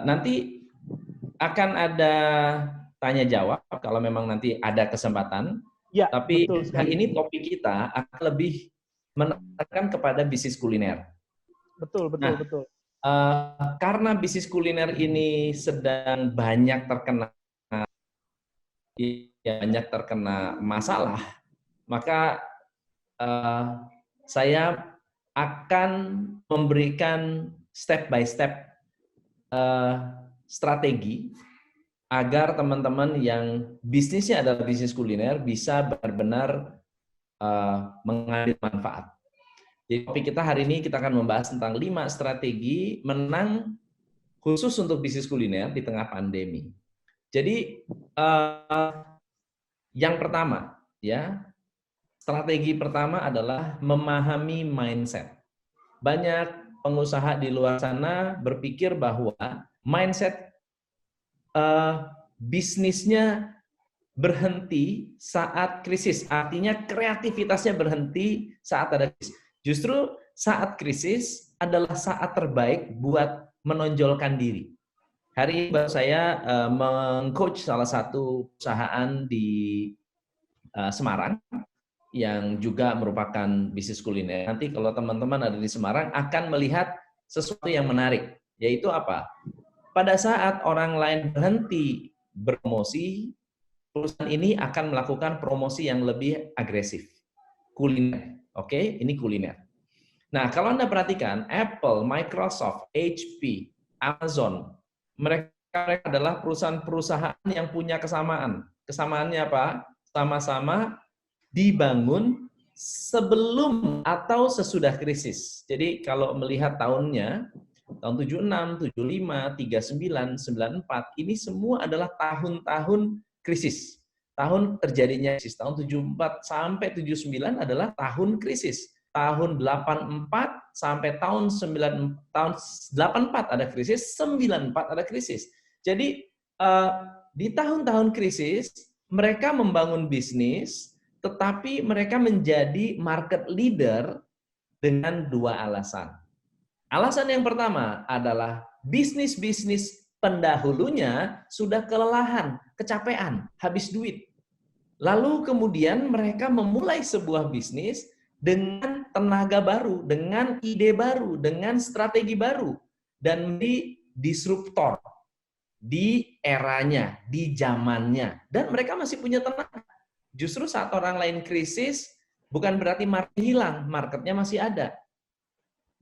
Nanti akan ada tanya jawab kalau memang nanti ada kesempatan. Ya, Tapi betul sekali. hari ini topik kita akan lebih menekankan kepada bisnis kuliner. Betul, betul, Nah, betul. karena bisnis kuliner ini sedang banyak terkena masalah, maka saya akan memberikan step by step strategi agar teman-teman yang bisnisnya adalah bisnis kuliner bisa benar-benar mengambil manfaat. Jadi topik kita hari ini kita akan membahas tentang 5 strategi menang khusus untuk bisnis kuliner di tengah pandemi. Jadi yang pertama, ya, strategi pertama adalah memahami mindset. Banyak pengusaha di luar sana berpikir bahwa mindset bisnisnya berhenti saat krisis, artinya kreativitasnya berhenti saat ada krisis. Justru saat krisis adalah saat terbaik buat menonjolkan diri. Hari ini baru saya meng-coach salah satu perusahaan di Semarang yang juga merupakan bisnis kuliner. Nanti kalau teman-teman ada di Semarang akan melihat sesuatu yang menarik, yaitu apa? Pada saat orang lain berhenti berpromosi, perusahaan ini akan melakukan promosi yang lebih agresif. Kuliner, oke? Ini kuliner. Nah, kalau Anda perhatikan, Apple, Microsoft, HP, Amazon, mereka adalah perusahaan-perusahaan yang punya kesamaan. Kesamaannya apa? Sama-sama dibangun sebelum atau sesudah krisis. Jadi kalau melihat tahunnya, tahun 76, 75, 39, 94, ini semua adalah tahun-tahun krisis. Tahun terjadinya krisis. Tahun 74 sampai 79 adalah tahun krisis. Tahun 84 sampai tahun 84 ada krisis, 94 ada krisis. Jadi di tahun-tahun krisis mereka membangun bisnis, tetapi mereka menjadi market leader dengan 2 alasan. Alasan yang pertama adalah bisnis-bisnis pendahulunya sudah kelelahan, kecapean, habis duit. Lalu kemudian mereka memulai sebuah bisnis dengan tenaga baru, dengan ide baru, dengan strategi baru, dan di disruptor di eranya, di zamannya, dan mereka masih punya tenaga. Justru saat orang lain krisis, bukan berarti market hilang, marketnya masih ada.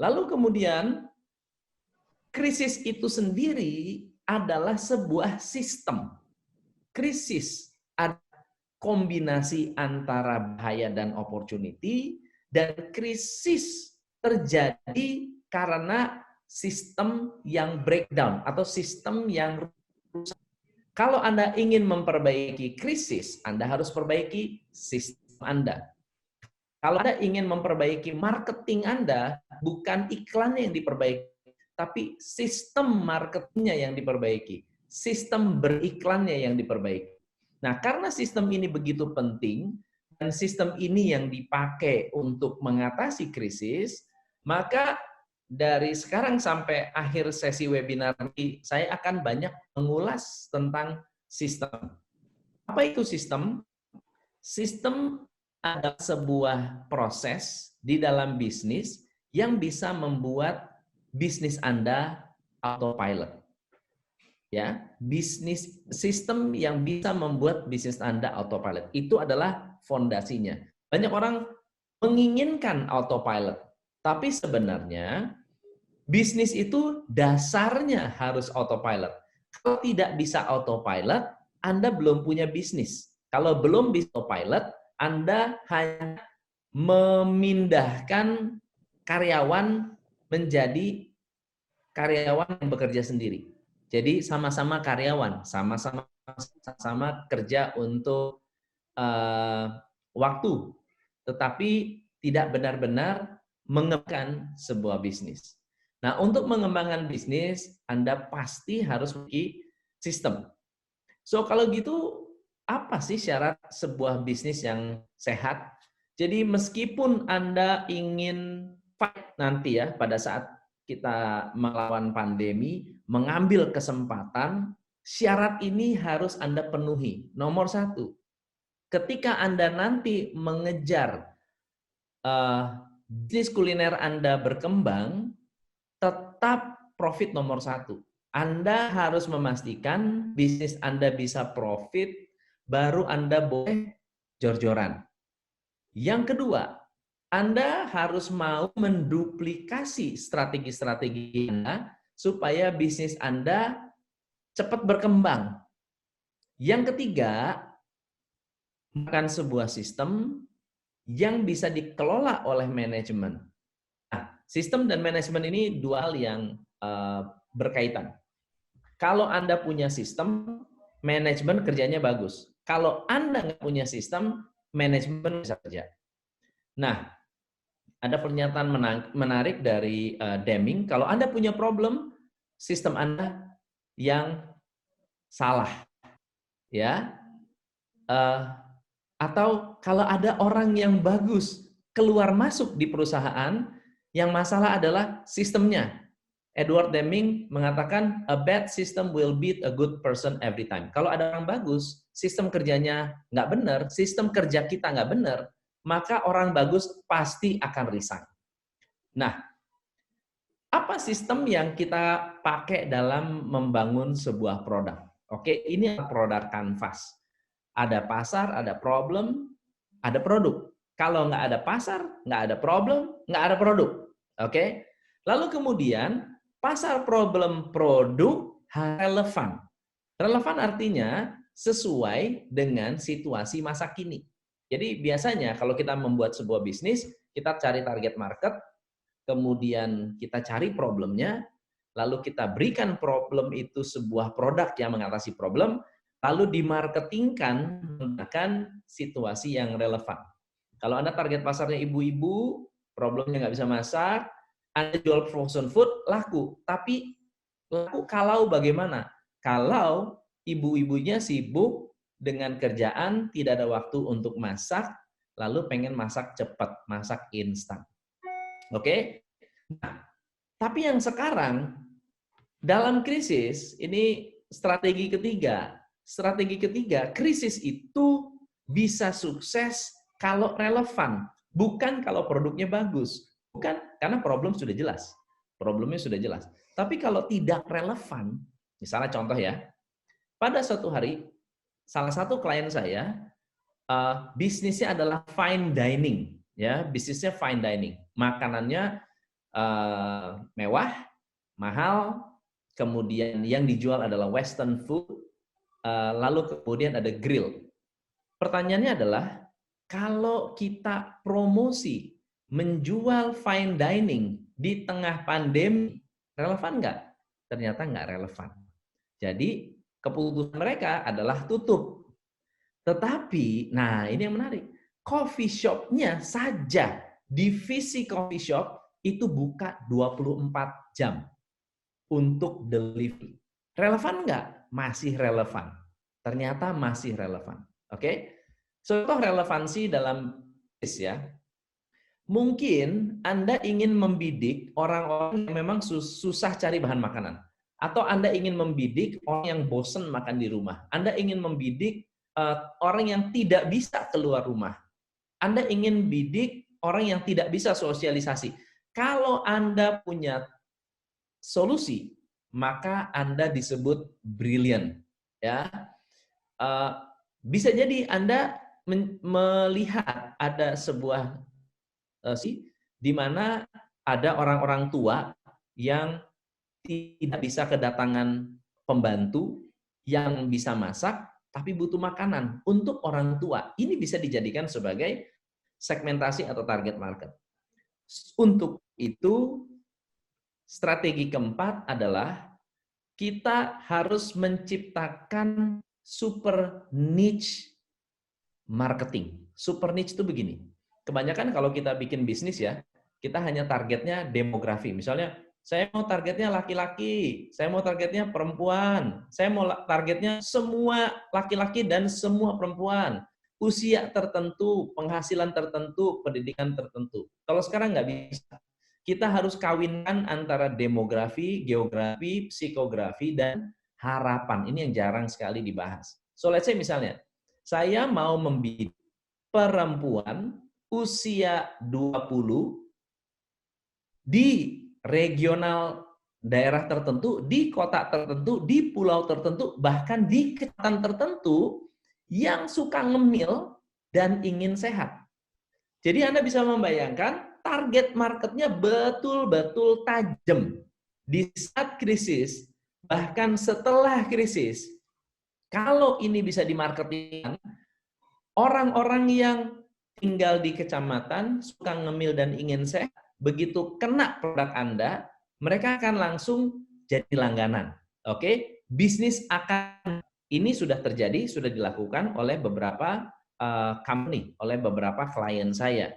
Lalu kemudian, krisis itu sendiri adalah sebuah sistem. Krisis ada kombinasi antara bahaya dan opportunity, dan krisis terjadi karena sistem yang breakdown atau sistem yang rusak. Kalau Anda ingin memperbaiki krisis, Anda harus perbaiki sistem Anda. Kalau Anda ingin memperbaiki marketing Anda, bukan iklannya yang diperbaiki, tapi sistem marketingnya yang diperbaiki, sistem beriklannya yang diperbaiki. Nah, karena sistem ini begitu penting, dan sistem ini yang dipakai untuk mengatasi krisis, maka dari sekarang sampai akhir sesi webinar ini, saya akan banyak mengulas tentang sistem. Apa itu sistem? Sistem adalah sebuah proses di dalam bisnis yang bisa membuat bisnis Anda autopilot. Ya, bisnis sistem yang bisa membuat bisnis Anda autopilot. Itu adalah fondasinya. Banyak orang menginginkan autopilot, tapi sebenarnya bisnis itu dasarnya harus autopilot. Kalau tidak bisa autopilot, Anda belum punya bisnis. Kalau belum bisa autopilot, Anda hanya memindahkan karyawan menjadi karyawan yang bekerja sendiri. Jadi sama-sama karyawan, sama-sama kerja untuk waktu, tetapi tidak benar-benar mengembangkan sebuah bisnis. Nah, untuk mengembangkan bisnis, Anda pasti harus memiliki sistem. So, kalau gitu, apa sih syarat sebuah bisnis yang sehat? Jadi, meskipun Anda ingin fight nanti ya, pada saat kita melawan pandemi, mengambil kesempatan, syarat ini harus Anda penuhi. Nomor satu, ketika Anda nanti mengejar bisnis kuliner Anda berkembang, tetap profit nomor satu. Anda harus memastikan bisnis Anda bisa profit, baru Anda boleh jor-joran. Yang kedua, Anda harus mau menduplikasi strategi-strategi Anda supaya bisnis Anda cepat berkembang. Yang ketiga, makan sebuah sistem yang bisa dikelola oleh manajemen. Nah, sistem dan manajemen ini dua hal yang berkaitan. Kalau Anda punya sistem, manajemen kerjanya bagus. Kalau Anda nggak punya sistem, manajemen bisa kerja. Nah, ada pernyataan menarik dari Deming, kalau Anda punya problem, sistem Anda yang salah, ya. Atau kalau ada orang yang bagus keluar masuk di perusahaan, yang masalah adalah sistemnya. Edward Deming mengatakan, a bad system will beat a good person every time. Kalau ada orang bagus, sistem kerjanya nggak benar, sistem kerja kita nggak benar, maka orang bagus pasti akan resign. Nah, apa sistem yang kita pakai dalam membangun sebuah produk? Oke, ini produk kanvas. Ada pasar, ada problem, ada produk. Kalau nggak ada pasar, nggak ada problem, nggak ada produk. Oke? Lalu kemudian, pasar, problem, produk relevan. Relevan artinya sesuai dengan situasi masa kini. Jadi biasanya kalau kita membuat sebuah bisnis, kita cari target market, kemudian kita cari problemnya, lalu kita berikan problem itu sebuah produk yang mengatasi problem, lalu dimarketingkan menggunakan situasi yang relevan. Kalau Anda target pasarnya ibu-ibu, problemnya nggak bisa masak, Anda jual frozen food, laku. Tapi laku kalau bagaimana? Kalau ibu-ibunya sibuk dengan kerjaan, tidak ada waktu untuk masak, lalu pengen masak cepat, masak instan. Oke? Nah, tapi yang sekarang, dalam krisis, ini strategi ketiga. Strategi ketiga, krisis itu bisa sukses kalau relevan, bukan kalau produknya bagus. Bukan, karena problem sudah jelas. Problemnya sudah jelas. Tapi kalau tidak relevan, misalnya contoh ya, pada suatu hari, salah satu klien saya, bisnisnya adalah fine dining. Ya, bisnisnya fine dining. Makanannya mewah, mahal, kemudian yang dijual adalah western food, lalu kemudian ada grill. Pertanyaannya adalah, kalau kita promosi menjual fine dining di tengah pandemi, relevan nggak? Ternyata nggak relevan. Jadi keputusan mereka adalah tutup. Tetapi, nah ini yang menarik, coffee shop-nya saja, divisi coffee shop itu buka 24 jam untuk delivery. Relevan nggak? Masih relevan. Ternyata masih relevan. Oke? Contoh relevansi dalam bisnis ya. Mungkin Anda ingin membidik orang-orang yang memang susah cari bahan makanan. Atau Anda ingin membidik orang yang bosen makan di rumah. Anda ingin membidik orang yang tidak bisa keluar rumah. Anda ingin bidik orang yang tidak bisa sosialisasi. Kalau Anda punya solusi, maka Anda disebut brilliant. Ya, bisa jadi Anda melihat ada sebuah di mana ada orang-orang tua yang tidak bisa kedatangan pembantu yang bisa masak, tapi butuh makanan untuk orang tua. Ini bisa dijadikan sebagai segmentasi atau target market. Untuk itu, strategi keempat adalah kita harus menciptakan super niche marketing. Super niche itu begini. Kebanyakan kalau kita bikin bisnis ya, kita hanya targetnya demografi. Misalnya, saya mau targetnya laki-laki, saya mau targetnya perempuan, saya mau targetnya semua laki-laki dan semua perempuan, usia tertentu, penghasilan tertentu, pendidikan tertentu. Kalau sekarang nggak bisa. kita harus kawinkan antara demografi, geografi, psikografi, dan harapan. Ini yang jarang sekali dibahas. So, let's say misalnya, saya mau membidik perempuan usia 20 di regional daerah tertentu, di kota tertentu, di pulau tertentu, bahkan di kecamatan tertentu yang suka ngemil dan ingin sehat. Jadi Anda bisa membayangkan target marketnya betul-betul tajam. Di saat krisis, bahkan setelah krisis, kalau ini bisa dimarketingkan, orang-orang yang tinggal di kecamatan, suka ngemil dan ingin sehat, begitu kena produk Anda, mereka akan langsung jadi langganan. Oke, bisnis akan ini sudah terjadi, sudah dilakukan oleh beberapa company, oleh beberapa klien saya,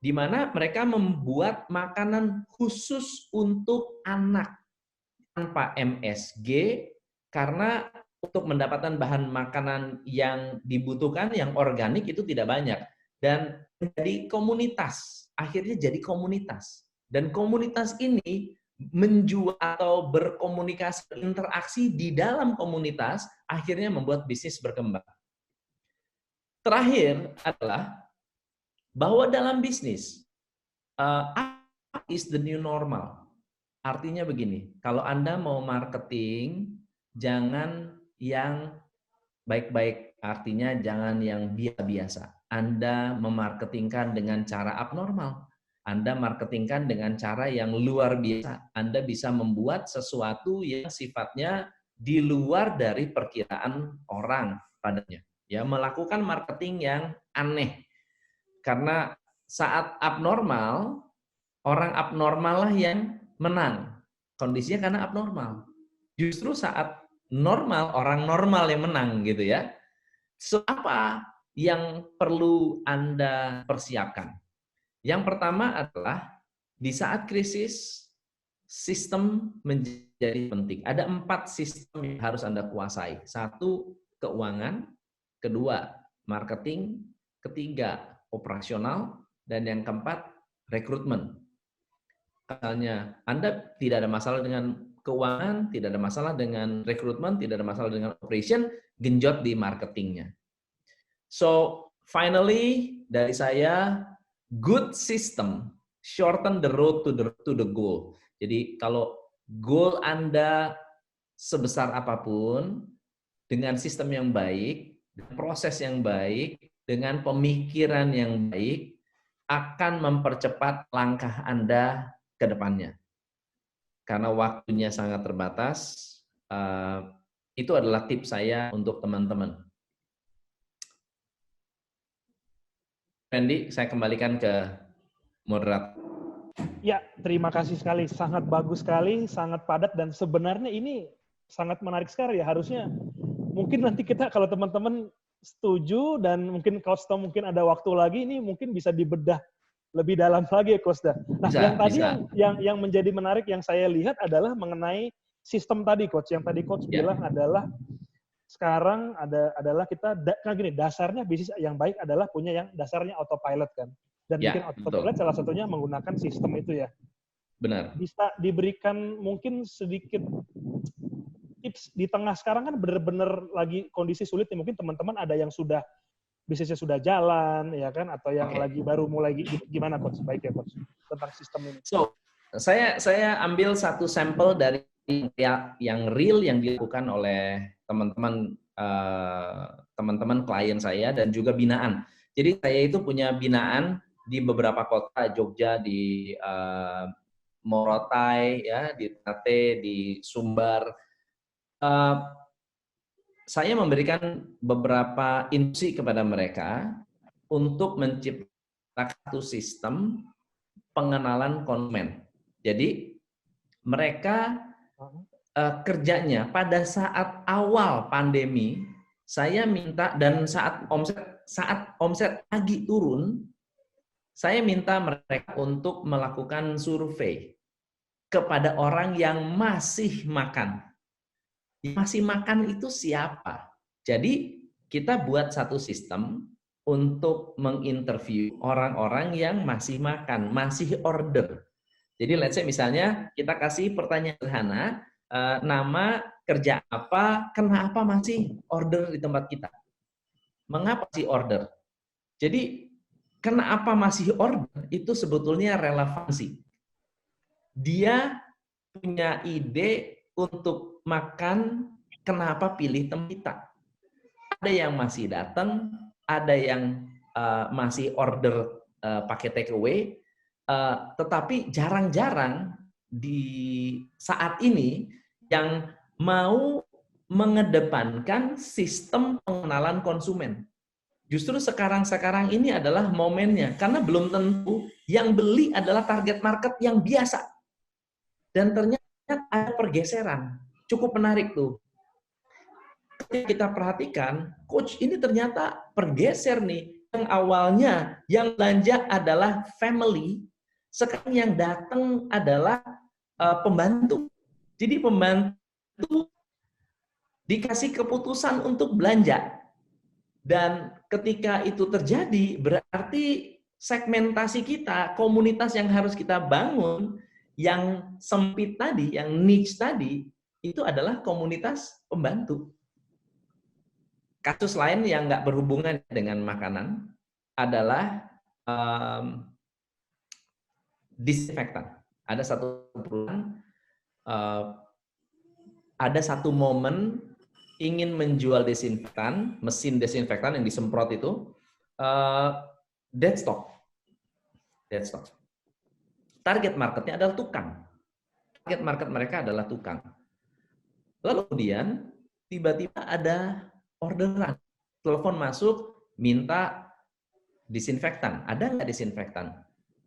di mana mereka membuat makanan khusus untuk anak tanpa MSG, karena untuk mendapatkan bahan makanan yang dibutuhkan, yang organik itu tidak banyak. Dan menjadi komunitas, akhirnya jadi komunitas. Dan komunitas ini menjual atau berkomunikasi, interaksi di dalam komunitas, akhirnya membuat bisnis berkembang. Terakhir adalah bahwa dalam bisnis, apa is the new normal? Artinya begini, kalau Anda mau marketing, jangan yang baik-baik, artinya jangan yang biasa-biasa. Anda memarketingkan dengan cara abnormal. Anda marketingkan dengan cara yang luar biasa. Anda bisa membuat sesuatu yang sifatnya di luar dari perkiraan orang padanya. Ya, melakukan marketing yang aneh. Karena saat abnormal, orang abnormal lah yang menang. Kondisinya karena abnormal. Justru saat normal, orang normal yang menang gitu ya. So, apa yang perlu Anda persiapkan? Yang pertama adalah di saat krisis, sistem menjadi penting. Ada 4 sistem yang harus Anda kuasai. 1, keuangan. 2, marketing. 3, operasional. Dan yang keempat, rekrutmen. Misalnya, Anda tidak ada masalah dengan keuangan, tidak ada masalah dengan rekrutmen, tidak ada masalah dengan operation, genjot di marketingnya. So, finally, dari saya, good system, shorten the road to the goal. Jadi, kalau goal Anda sebesar apapun, dengan sistem yang baik, proses yang baik, dengan pemikiran yang baik, akan mempercepat langkah Anda ke depannya. Karena waktunya sangat terbatas, itu adalah tips saya untuk teman-teman. Randy, saya kembalikan ke moderator. Ya, terima kasih sekali. Sangat bagus sekali, sangat padat, dan sebenarnya ini sangat menarik sekali ya. Harusnya mungkin nanti kita, kalau teman-teman setuju dan mungkin Coach Tom mungkin ada waktu lagi, ini mungkin bisa dibedah lebih dalam lagi ya Coach. Nah, Bisa, yang tadi bisa. yang menjadi menarik yang saya lihat adalah mengenai sistem tadi Coach. Yang tadi Coach bilang adalah sekarang adalah kita kan gini, dasarnya bisnis yang baik adalah punya yang dasarnya autopilot kan. Dan mungkin autopilot salah satunya menggunakan sistem itu ya. Benar. Bisa diberikan mungkin sedikit tips di tengah sekarang kan benar-benar lagi kondisi sulit nih. Mungkin teman-teman ada yang sudah bisnisnya sudah jalan ya kan, atau yang lagi baru mulai, gimana Coach? Baik ya Coach tentang sistem ini. So, saya ambil satu sampel dari yang real yang dilakukan oleh teman-teman klien saya dan juga binaan. Jadi saya itu punya binaan di beberapa kota, Jogja, di Morotai, ya, di Ternate, di Sumbar. Saya memberikan beberapa instruksi kepada mereka untuk menciptakan satu sistem pengenalan konsumen. Jadi mereka kerjanya pada saat awal pandemi, saya minta, dan saat omset lagi turun, saya minta mereka untuk melakukan survei kepada orang yang masih makan. Yang masih makan itu siapa? Jadi kita buat satu sistem untuk menginterview orang-orang yang masih makan, masih order. Jadi let's say misalnya kita kasih pertanyaan sederhana, nama, kerja apa, kenapa masih order di tempat kita? Mengapa sih order? Jadi kenapa masih order itu sebetulnya relevansi. Dia punya ide untuk makan, kenapa pilih tempat kita? Ada yang masih datang, ada yang masih order pakai take away, tetapi jarang-jarang di saat ini yang mau mengedepankan sistem pengenalan konsumen. Justru sekarang ini adalah momennya, karena belum tentu yang beli adalah target market yang biasa. Dan ternyata ada pergeseran. Cukup menarik tuh. Ketika kita perhatikan, coach ini ternyata pergeser nih. Yang awalnya yang belanja adalah family, sekarang yang datang adalah pembantu. Jadi pembantu dikasih keputusan untuk belanja. Dan ketika itu terjadi, berarti segmentasi kita, komunitas yang harus kita bangun, yang sempit tadi, yang niche tadi, itu adalah komunitas pembantu. Kasus lain yang nggak berhubungan dengan makanan adalah disinfektan. Ada satu perusahaan, ada satu momen ingin menjual desinfektan, mesin desinfektan yang disemprot itu, dead stock. Dead stock. Target marketnya adalah tukang. Target market mereka adalah tukang. Lalu kemudian tiba-tiba ada orderan, telepon masuk, minta disinfektan. Ada nggak disinfektan?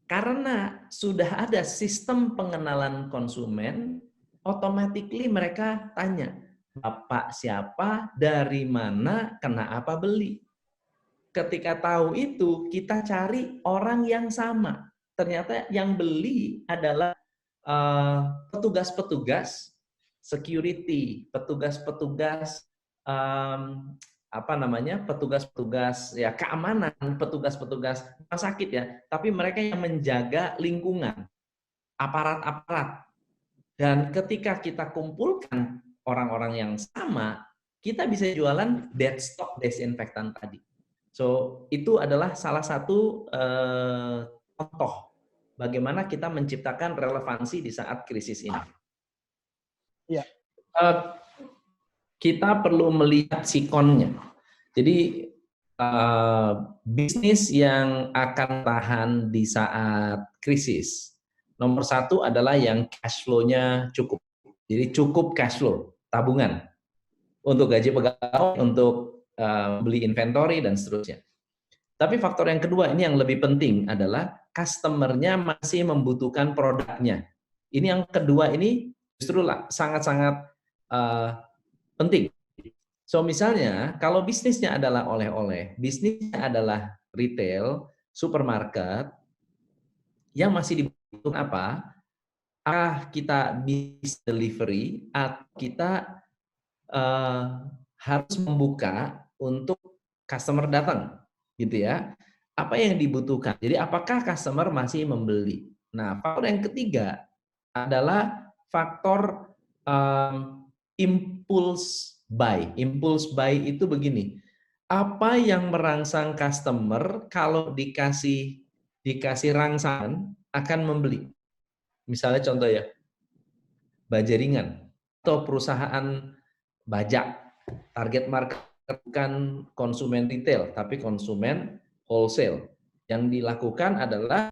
Karena sudah ada sistem pengenalan konsumen, automatically mereka tanya, Bapak siapa, dari mana, kenapa beli. Ketika tahu itu, kita cari orang yang sama. Ternyata yang beli adalah petugas-petugas security, petugas-petugas petugas-petugas ya keamanan, petugas-petugas rumah sakit ya, tapi mereka yang menjaga lingkungan, aparat-aparat. Dan ketika kita kumpulkan orang-orang yang sama, kita bisa jualan dead stock desinfektan tadi. So, itu adalah salah satu contoh bagaimana kita menciptakan relevansi di saat krisis ini. Ya. Kita perlu melihat sikonnya. Jadi bisnis yang akan tahan di saat krisis, nomor satu adalah yang cash flow-nya cukup. Jadi cukup cash flow, tabungan untuk gaji pegawai, untuk beli inventory dan seterusnya. Tapi faktor yang kedua ini yang lebih penting adalah customer-nya masih membutuhkan produknya. Ini yang kedua ini justru sangat-sangat penting. So misalnya kalau bisnisnya adalah oleh-oleh, bisnisnya adalah retail, supermarket, yang masih dibutuhkan apa? Kita bisa delivery atau kita harus membuka untuk customer datang, gitu ya. Apa yang dibutuhkan? Jadi apakah customer masih membeli? Nah, faktor yang ketiga adalah faktor impulse buy. Impulse buy itu begini, apa yang merangsang customer kalau dikasih rangsangan akan membeli? Misalnya contoh ya, bajaringan atau perusahaan bajak, target market bukan konsumen retail tapi konsumen wholesale. Yang dilakukan adalah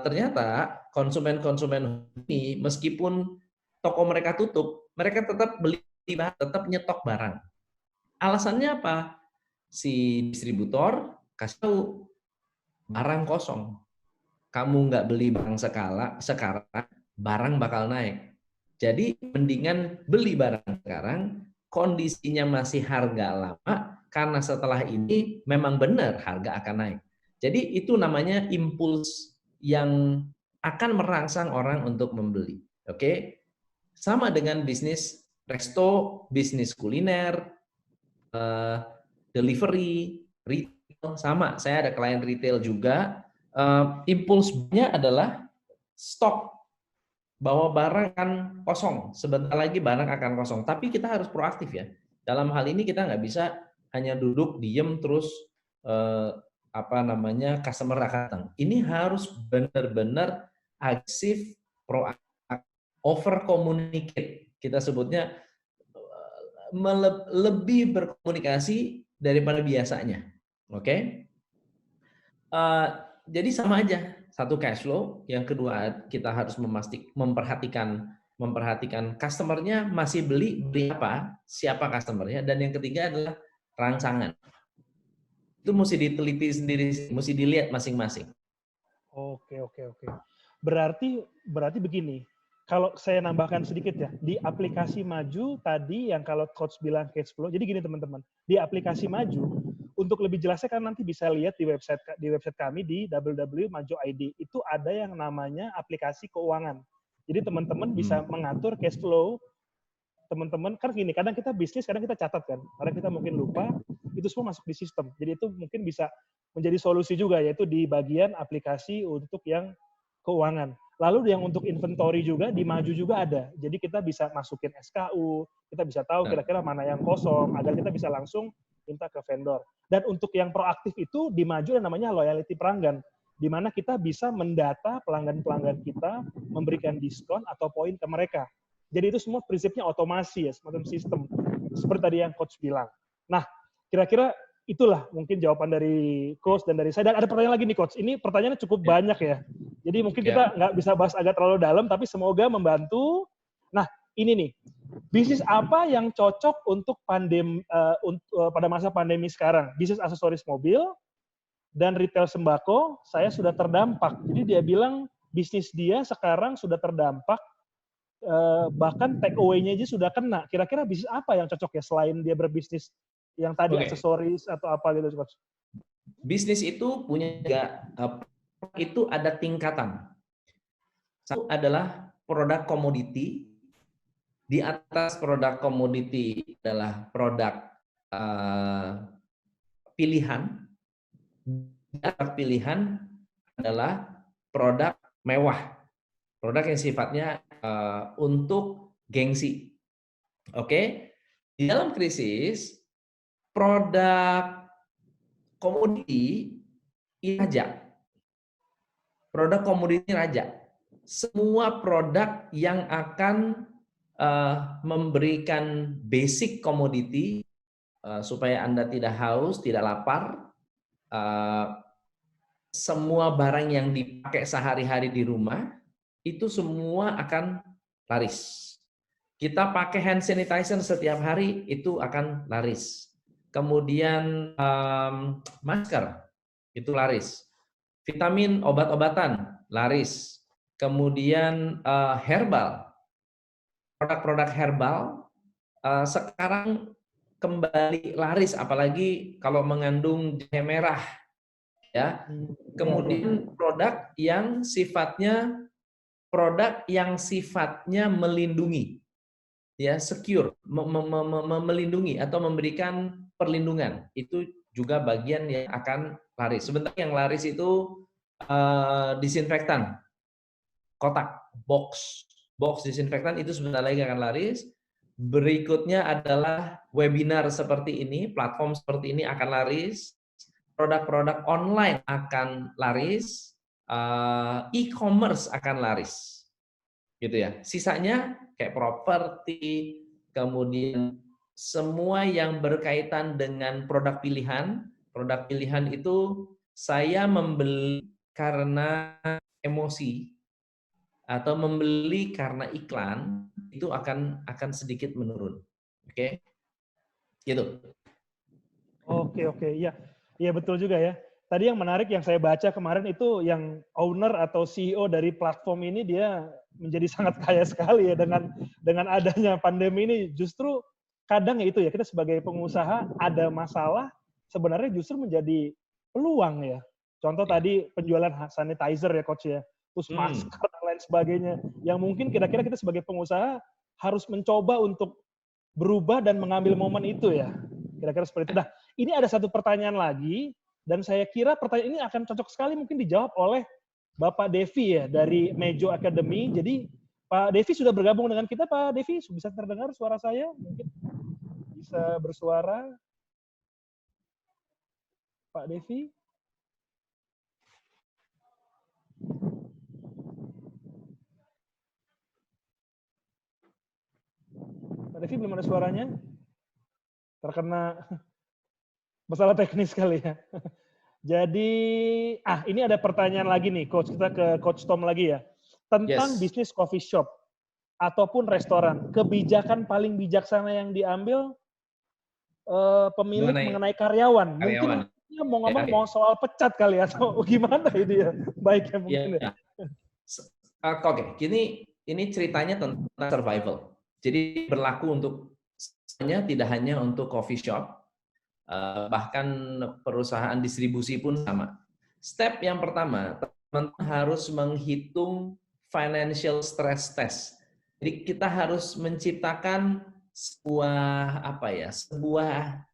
ternyata konsumen-konsumen ini meskipun toko mereka tutup, mereka tetap beli, tetap nyetok barang. Alasannya apa? Si distributor kasih tahu barang kosong. Kamu nggak beli barang sekarang, barang bakal naik. Jadi mendingan beli barang sekarang, kondisinya masih harga lama, karena setelah ini memang benar harga akan naik. Jadi itu namanya impuls yang akan merangsang orang untuk membeli. Oke? Sama dengan bisnis resto, bisnis kuliner, delivery, retail, sama. Saya ada klien retail juga, impulsnya adalah stok. bahwa barang akan kosong. Sebentar lagi barang akan kosong. Tapi kita harus proaktif ya. Dalam hal ini kita nggak bisa hanya duduk, diem, terus customer akan datang. Ini harus benar-benar agresif, proaktif, over communicate. Kita sebutnya lebih berkomunikasi daripada biasanya. Oke? Jadi sama aja. Satu cash flow, yang kedua kita harus memperhatikan customernya masih beli apa, siapa customernya, dan yang ketiga adalah rangsangan. Itu mesti diteliti sendiri, mesti dilihat masing-masing. Oke. Berarti begini. Kalau saya nambahkan sedikit ya, di aplikasi Maju tadi yang kalau coach bilang cash flow, jadi gini teman-teman, di aplikasi Maju untuk lebih jelasnya kan nanti bisa lihat di website kami di www.maju.id itu ada yang namanya aplikasi keuangan. Jadi teman-teman bisa mengatur cash flow. Teman-teman kan gini, kadang kita bisnis, kadang kita catat kan, kadang kita mungkin lupa, itu semua masuk di sistem. Jadi itu mungkin bisa menjadi solusi juga, yaitu di bagian aplikasi untuk yang keuangan. Lalu yang untuk inventory juga, di Maju juga ada. Jadi kita bisa masukin SKU, kita bisa tahu kira-kira mana yang kosong, agar kita bisa langsung minta ke vendor. Dan untuk yang proaktif itu, di Maju yang namanya loyalty pelanggan, di mana kita bisa mendata pelanggan-pelanggan kita, memberikan diskon atau poin ke mereka. Jadi itu semua prinsipnya otomasi ya, semacam sistem. Seperti tadi yang Coach bilang. Nah, kira-kira itulah mungkin jawaban dari Coach dan dari saya. Dan ada pertanyaan lagi nih Coach. Ini pertanyaannya cukup banyak ya. Jadi mungkin kita nggak bisa bahas agak terlalu dalam, tapi semoga membantu. Nah, ini nih. Bisnis apa yang cocok untuk pada masa pandemi sekarang? Bisnis aksesoris mobil dan retail sembako, saya sudah terdampak. Jadi dia bilang bisnis dia sekarang sudah terdampak, bahkan take away-nya aja sudah kena. Kira-kira bisnis apa yang cocok ya selain dia berbisnis yang tadi aksesoris atau apa gitu, Coach? Bisnis itu punya itu ada tingkatan. Satu adalah produk komoditi. Di atas produk komoditi adalah produk pilihan. Di atas pilihan adalah produk mewah. Produk yang sifatnya untuk gengsi. Oke? Di dalam krisis, produk komoditi ini raja. Produk komoditi raja. Semua produk yang akan memberikan basic komoditi supaya Anda tidak haus, tidak lapar, semua barang yang dipakai sehari-hari di rumah, itu semua akan laris. Kita pakai hand sanitizer setiap hari, itu akan laris. Kemudian masker, itu laris. Vitamin, obat-obatan, laris. Kemudian herbal, produk-produk herbal sekarang kembali laris, apalagi kalau mengandung jahe merah. Ya. Kemudian produk yang sifatnya melindungi, ya, secure, melindungi atau memberikan perlindungan, itu juga bagian yang akan laris. Sebentar yang laris itu disinfektan, kotak, box disinfektan itu sebentar lagi akan laris. Berikutnya adalah webinar seperti ini, platform seperti ini akan laris. Produk-produk online akan laris, e-commerce akan laris, gitu ya. Sisanya kayak properti, kemudian semua yang berkaitan dengan produk pilihan. Produk pilihan itu saya membeli karena emosi atau membeli karena iklan, itu akan sedikit menurun. Oke? Gitu. Oke, iya. Iya betul juga ya. Tadi yang menarik yang saya baca kemarin itu yang owner atau CEO dari platform ini dia menjadi sangat kaya sekali ya dengan adanya pandemi ini. Justru kadang ya itu ya, kita sebagai pengusaha ada masalah sebenarnya justru menjadi peluang ya. Contoh tadi penjualan sanitizer ya Coach ya, terus masker dan lain sebagainya. Yang mungkin kira-kira kita sebagai pengusaha harus mencoba untuk berubah dan mengambil momen itu ya. Kira-kira seperti itu. Nah, ini ada satu pertanyaan lagi, dan saya kira pertanyaan ini akan cocok sekali mungkin dijawab oleh Bapak Devi ya, dari Mejo Academy. Jadi, Pak Devi sudah bergabung dengan kita. Pak Devi, bisa terdengar suara saya? Mungkin bisa bersuara. Pak Devi? Pak Devi belum ada suaranya? Terkena masalah teknis kali ya. Jadi, ini ada pertanyaan lagi nih, Coach. Kita ke Coach Tom lagi ya. Tentang Yes. bisnis coffee shop ataupun restoran. Kebijakan paling bijaksana yang diambil pemilik mengenai karyawan. Mungkin dia mau ngomong mau soal pecat kali ya, atau gimana itu ya? Baiknya mungkin ya. Oke, ini ceritanya tentang survival. Jadi berlaku untuk semuanya, tidak hanya untuk coffee shop, bahkan perusahaan distribusi pun sama. Step yang pertama, teman-teman harus menghitung financial stress test. Jadi kita harus menciptakan sebuah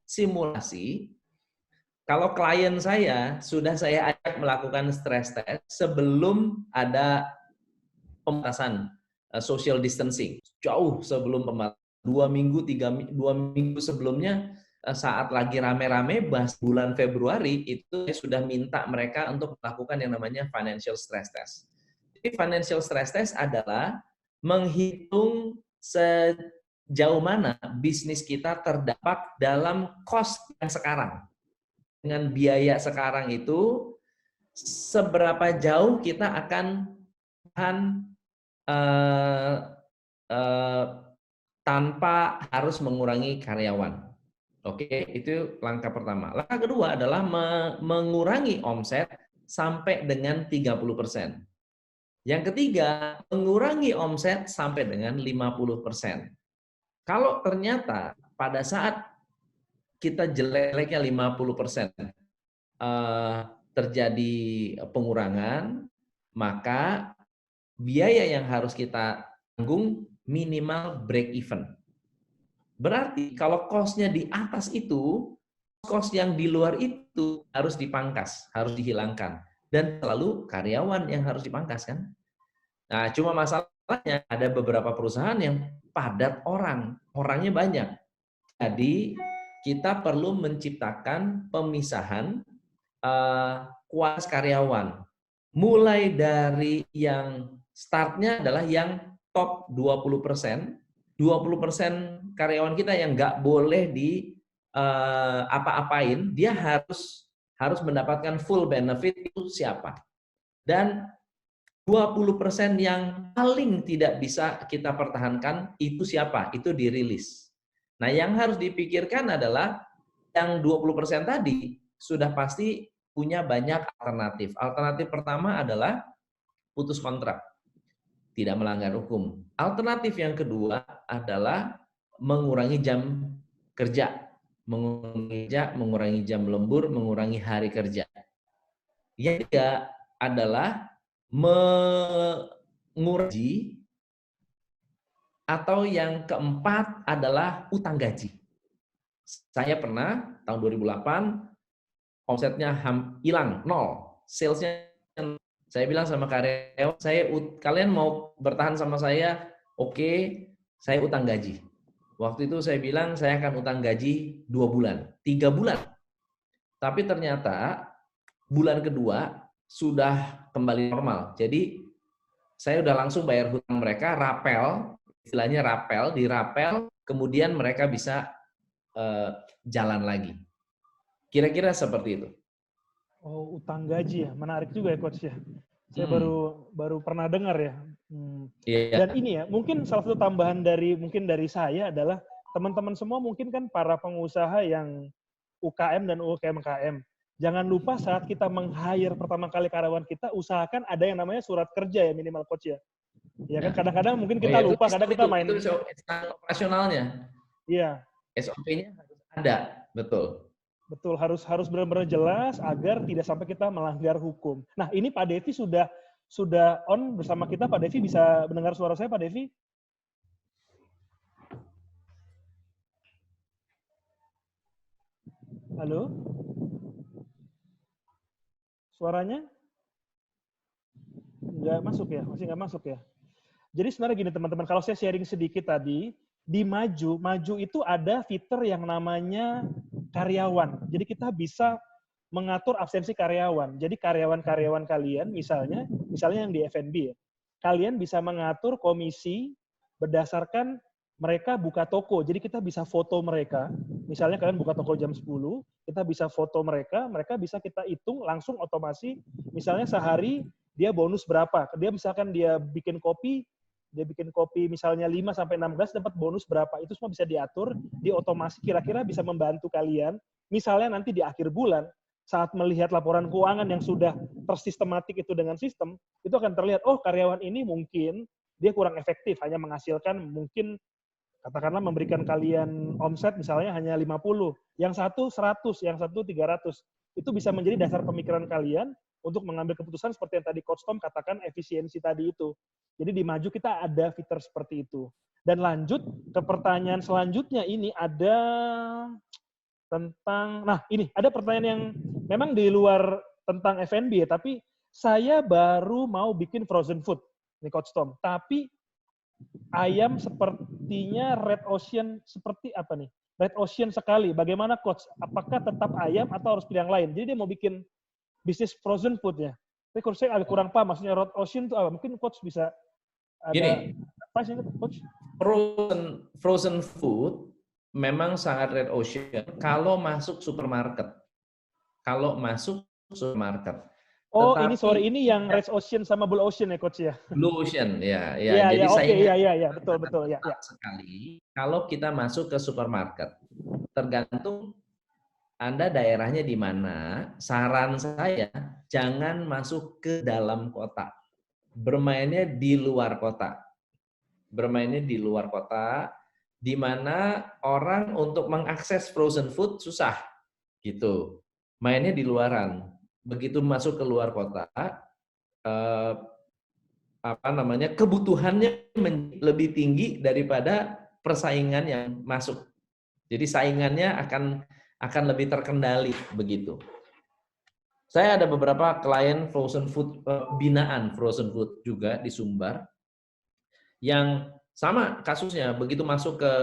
simulasi. Kalau klien saya ajak melakukan stress test sebelum ada pembatasan social distancing, jauh sebelum pembatasan. 2 minggu sebelumnya, saat lagi rame-rame bahas bulan Februari, itu saya sudah minta mereka untuk melakukan yang namanya financial stress test. Jadi financial stress test adalah menghitung sejauh mana bisnis kita terdampak dalam cost yang sekarang. Dengan biaya sekarang itu, seberapa jauh kita akan tahan tanpa harus mengurangi karyawan. Oke, itu langkah pertama. Langkah kedua adalah mengurangi omset sampai dengan 30%. Yang ketiga, mengurangi omset sampai dengan 50%. Kalau ternyata pada saat kita jeleknya 50% terjadi pengurangan, maka biaya yang harus kita tanggung minimal break even. Berarti kalau cost-nya di atas itu, cost yang di luar itu harus dipangkas, harus dihilangkan. Dan selalu karyawan yang harus dipangkas kan. Nah, cuma masalahnya ada beberapa perusahaan yang padat orangnya banyak. Jadi kita perlu menciptakan pemisahan kualitas karyawan. Mulai dari yang startnya adalah yang top 20%, 20% karyawan kita yang nggak boleh di apa-apain, dia harus mendapatkan full benefit. Itu siapa? Dan 20% yang paling tidak bisa kita pertahankan itu siapa? Itu dirilis. Nah, yang harus dipikirkan adalah yang 20% tadi sudah pasti punya banyak alternatif. Alternatif pertama adalah putus kontrak, tidak melanggar hukum. Alternatif yang kedua adalah mengurangi jam kerja, mengurangi jam lembur, mengurangi hari kerja. Yang ketiga adalah mengurangi, atau yang keempat adalah utang gaji. Saya pernah tahun 2008 omsetnya hilang, nol, salesnya. Saya bilang sama karyawan, kalian mau bertahan sama saya, oke, saya utang gaji. Waktu itu saya bilang saya akan utang gaji 2 bulan, 3 bulan. Tapi ternyata bulan kedua sudah kembali normal. Jadi saya udah langsung bayar hutang mereka, rapel, istilahnya rapel, dirapel, kemudian mereka bisa jalan lagi. Kira-kira seperti itu. Oh, utang gaji ya, menarik juga ya Coach ya. Saya baru pernah dengar ya. Dan ini ya, mungkin salah satu tambahan dari saya adalah teman-teman semua mungkin kan para pengusaha yang UKM dan UMKM. Jangan lupa saat kita meng-hire pertama kali karyawan kita, usahakan ada yang namanya surat kerja ya minimal Coach ya. Ya kan kadang-kadang mungkin kita lupa, kadang kita main. Itu operasionalnya. Iya. SOP-nya harus ada, betul. Betul, harus benar-benar jelas agar tidak sampai kita melanggar hukum. Nah, ini Pak Devi sudah on bersama kita. Pak Devi bisa mendengar suara saya, Pak Devi? Halo? Suaranya? Nggak masuk ya? Masih nggak masuk ya? Jadi sebenarnya gini teman-teman, kalau saya sharing sedikit tadi, di Maju itu ada fitur yang namanya karyawan. Jadi kita bisa mengatur absensi karyawan. Jadi karyawan-karyawan kalian, misalnya yang di F&B ya, kalian bisa mengatur komisi berdasarkan mereka buka toko. Jadi kita bisa foto mereka. Misalnya kalian buka toko jam 10, kita bisa foto mereka bisa kita hitung langsung otomasi. Misalnya sehari dia bonus berapa. Misalkan dia bikin kopi misalnya 5 sampai 16 dapat bonus berapa. Itu semua bisa diatur, diotomasi kira-kira bisa membantu kalian. Misalnya nanti di akhir bulan saat melihat laporan keuangan yang sudah tersistematik itu dengan sistem, itu akan terlihat, oh karyawan ini mungkin dia kurang efektif, hanya menghasilkan mungkin katakanlah memberikan kalian omset misalnya hanya 50, yang satu 100, yang satu 300. Itu bisa menjadi dasar pemikiran kalian untuk mengambil keputusan seperti yang tadi Coach Tom katakan efisiensi tadi itu. Jadi di Maju kita ada fitur seperti itu. Dan lanjut ke pertanyaan selanjutnya ini ada tentang, nah ini ada pertanyaan yang memang di luar tentang F&B ya, tapi saya baru mau bikin frozen food, nih Coach Tom, tapi ayam sepertinya Red Ocean, seperti apa nih? Red Ocean sekali, bagaimana Coach? Apakah tetap ayam atau harus pilih yang lain? Jadi dia mau bikin bisnis frozen food ya. Tapi Coach saya agak kurang paham, maksudnya Red Ocean itu apa? Mungkin Coach bisa ada Gini, apa sih Coach? Frozen food memang sangat red ocean kalau masuk supermarket. Oh, Tetapi ini yang Red Ocean sama Blue Ocean ya Coach ya? Blue Ocean, ya. Iya, Jadi oke, saingan iya, betul, ya. sekali kalau kita masuk ke supermarket. Tergantung Anda daerahnya di mana. Saran saya, jangan masuk ke dalam kota. Bermainnya di luar kota. Di mana orang untuk mengakses frozen food susah, gitu. Mainnya di luaran. Begitu masuk ke luar kota, kebutuhannya lebih tinggi daripada persaingan yang masuk. Jadi saingannya akan lebih terkendali begitu. Saya ada beberapa klien frozen food, binaan frozen food juga di Sumbar, yang sama kasusnya, begitu masuk ke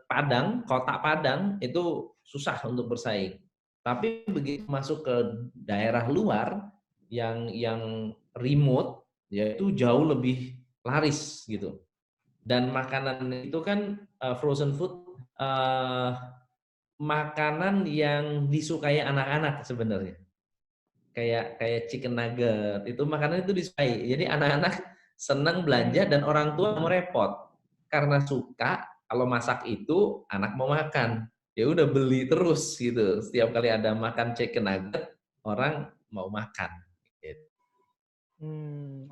Padang, kota Padang, itu susah untuk bersaing. Tapi begitu masuk ke daerah luar yang remote, yaitu jauh lebih laris gitu. Dan makanan itu kan frozen food, makanan yang disukai anak-anak sebenarnya. Kayak chicken nugget, itu makanan itu disukai. Jadi anak-anak senang belanja dan orang tua mau repot. Karena suka, kalau masak itu anak mau makan. Ya udah beli terus gitu. Setiap kali ada makan chicken nugget, orang mau makan. Gitu.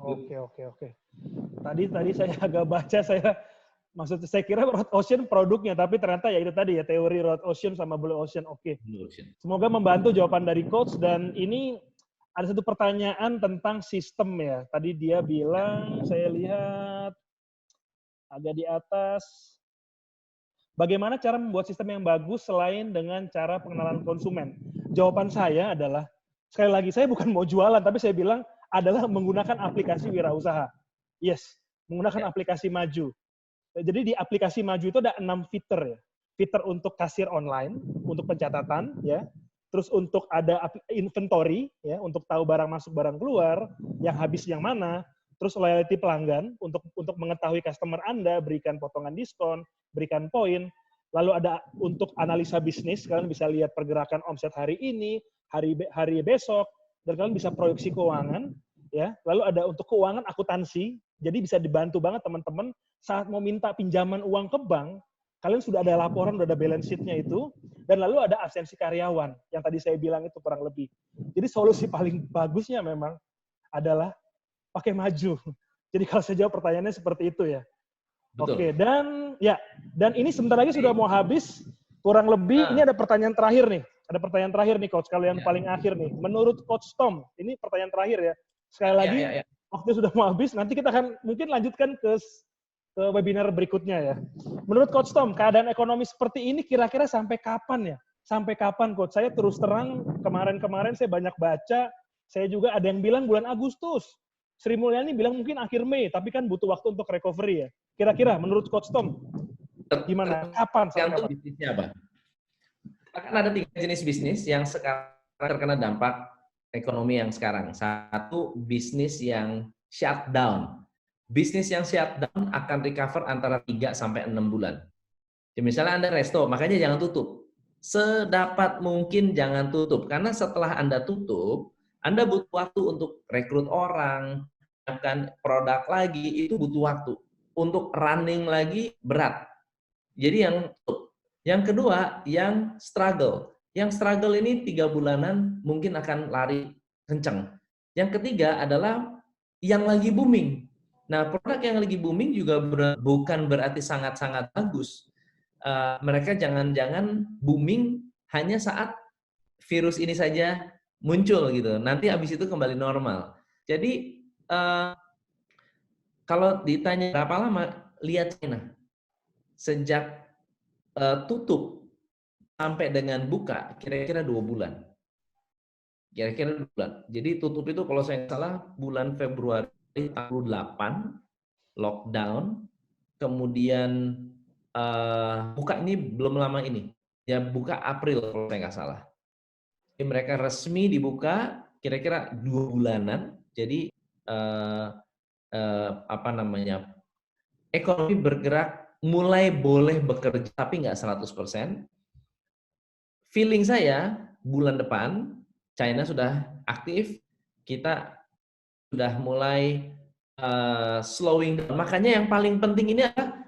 Oke. Tadi saya agak baca, maksudnya saya kira Red Ocean produknya, tapi ternyata ya itu tadi ya teori Red Ocean sama Blue Ocean. Oke. Semoga membantu jawaban dari Coach. Dan ini ada satu pertanyaan tentang sistem ya. Tadi dia bilang, saya lihat agak di atas, bagaimana cara membuat sistem yang bagus selain dengan cara pengenalan konsumen? Jawaban saya adalah, sekali lagi, saya bukan mau jualan, tapi saya bilang adalah menggunakan aplikasi wirausaha. Yes, menggunakan aplikasi Maju. Jadi di aplikasi Maju itu ada 6 fitur ya. Fitur untuk kasir online, untuk pencatatan, ya. Terus untuk ada inventory, ya, untuk tahu barang masuk, barang keluar, yang habis yang mana. Terus loyalty pelanggan, untuk mengetahui customer Anda, berikan potongan diskon, berikan poin. Lalu ada untuk analisa bisnis, kalian bisa lihat pergerakan omset hari ini, hari besok, dan kalian bisa proyeksi keuangan. Ya. Lalu ada untuk keuangan akuntansi, jadi bisa dibantu banget teman-teman saat mau minta pinjaman uang ke bank, kalian sudah ada laporan, sudah ada balance sheet-nya itu, dan lalu ada absensi karyawan, yang tadi saya bilang itu kurang lebih. Jadi solusi paling bagusnya memang adalah pakai Maju. Jadi kalau saya jawab pertanyaannya seperti itu ya. Betul. Oke, dan ini sebentar lagi sudah mau habis, kurang lebih, ini ada pertanyaan terakhir nih. Ada pertanyaan terakhir nih, Coach, kalian paling akhir nih. Menurut Coach Tom, ini pertanyaan terakhir ya. Sekali lagi, waktu sudah mau habis, nanti kita akan mungkin lanjutkan ke webinar berikutnya ya. Menurut Coach Tom, keadaan ekonomi seperti ini kira-kira sampai kapan ya? Sampai kapan, Coach? Saya terus terang, kemarin-kemarin saya banyak baca, saya juga ada yang bilang bulan Agustus. Sri Mulyani bilang mungkin akhir Mei, tapi kan butuh waktu untuk recovery ya. Kira-kira menurut Coach Tom, gimana? Kapan? Sampai Tergantung kapan? bisnisnya apa. Akan ada 3 jenis bisnis yang sekarang terkena dampak ekonomi yang sekarang. Satu, bisnis yang shutdown. Bisnis yang shutdown akan recover antara 3 sampai 6 bulan. Jadi misalnya Anda resto, makanya jangan tutup. Sedapat mungkin jangan tutup. Karena setelah Anda tutup, Anda butuh waktu untuk rekrut orang, menyiapkan produk lagi, itu butuh waktu. Untuk running lagi berat. Jadi yang kedua, yang struggle. Yang struggle ini 3 bulanan mungkin akan lari kencang. Yang ketiga adalah yang lagi booming. Nah, produk yang lagi booming juga bukan berarti sangat-sangat bagus. Mereka jangan-jangan booming hanya saat virus ini saja muncul gitu. Nanti habis itu kembali normal. Jadi kalau ditanya berapa lama, lihat China. Sejak tutup sampai dengan buka kira-kira 2 bulan. Kira-kira 2 bulan. Jadi tutup itu kalau saya nggak salah bulan Februari 48 lockdown, kemudian buka ini belum lama ini. Ya buka April kalau saya nggak salah. Jadi mereka resmi dibuka kira-kira 2 bulanan. Jadi apa namanya? Ekonomi bergerak mulai boleh bekerja tapi nggak 100%. Feeling saya bulan depan China sudah aktif, kita sudah mulai slowing down. Makanya yang paling penting ini adalah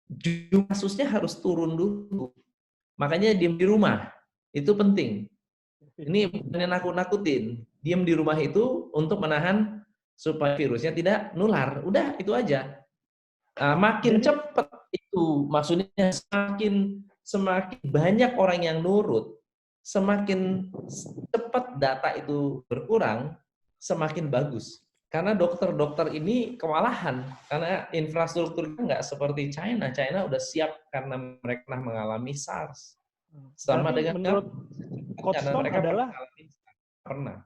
jumlah kasusnya harus turun dulu. Makanya diam di rumah, itu penting. Ini bukan nakut-nakutin. Diam di rumah itu untuk menahan supaya virusnya tidak nular. Udah, itu aja. Makin cepat itu, maksudnya semakin banyak orang yang nurut, semakin cepat data itu berkurang, semakin bagus. Karena dokter-dokter ini kewalahan, karena infrastrukturnya nggak seperti China. China udah siap karena mereka pernah mengalami SARS. Sama Berarti dengan menurut Coach karena Tom mereka adalah pernah.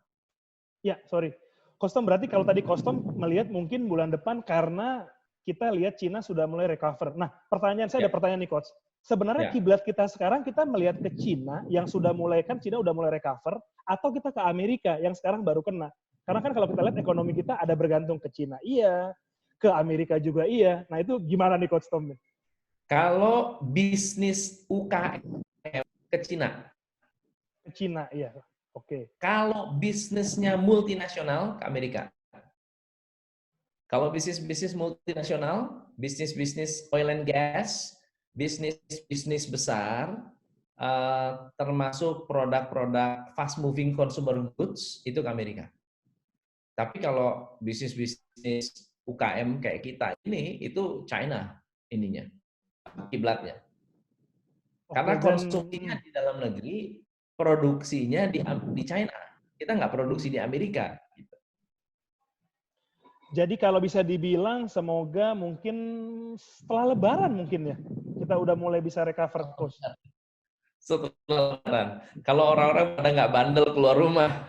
Ya, sorry. Coach Tom, berarti kalau tadi Coach Tom melihat mungkin bulan depan karena kita lihat Cina sudah mulai recover. Nah, pertanyaan saya ada pertanyaan nih Coach. Sebenarnya kiblat kita sekarang kita melihat ke Cina yang sudah mulai, kan Cina udah mulai recover, atau kita ke Amerika yang sekarang baru kena. Karena kan kalau kita lihat ekonomi kita ada bergantung ke Cina, iya, ke Amerika juga iya. Nah itu gimana nih Coach Tom? Kalau bisnis UKM ke Cina. Ke Cina, iya. Oke. Kalau bisnisnya multinasional ke Amerika. Kalau bisnis-bisnis multinasional, bisnis-bisnis oil and gas, bisnis-bisnis besar, termasuk produk-produk fast moving consumer goods, itu ke Amerika. Tapi kalau bisnis-bisnis UKM kayak kita ini, itu China ininya, kiblatnya. Karena konsumsinya di dalam negeri, produksinya di China. Kita nggak produksi di Amerika. Jadi kalau bisa dibilang semoga mungkin setelah Lebaran mungkin ya kita udah mulai bisa recover, Coach. Setelah Lebaran. Kalau orang-orang pada nggak bandel keluar rumah.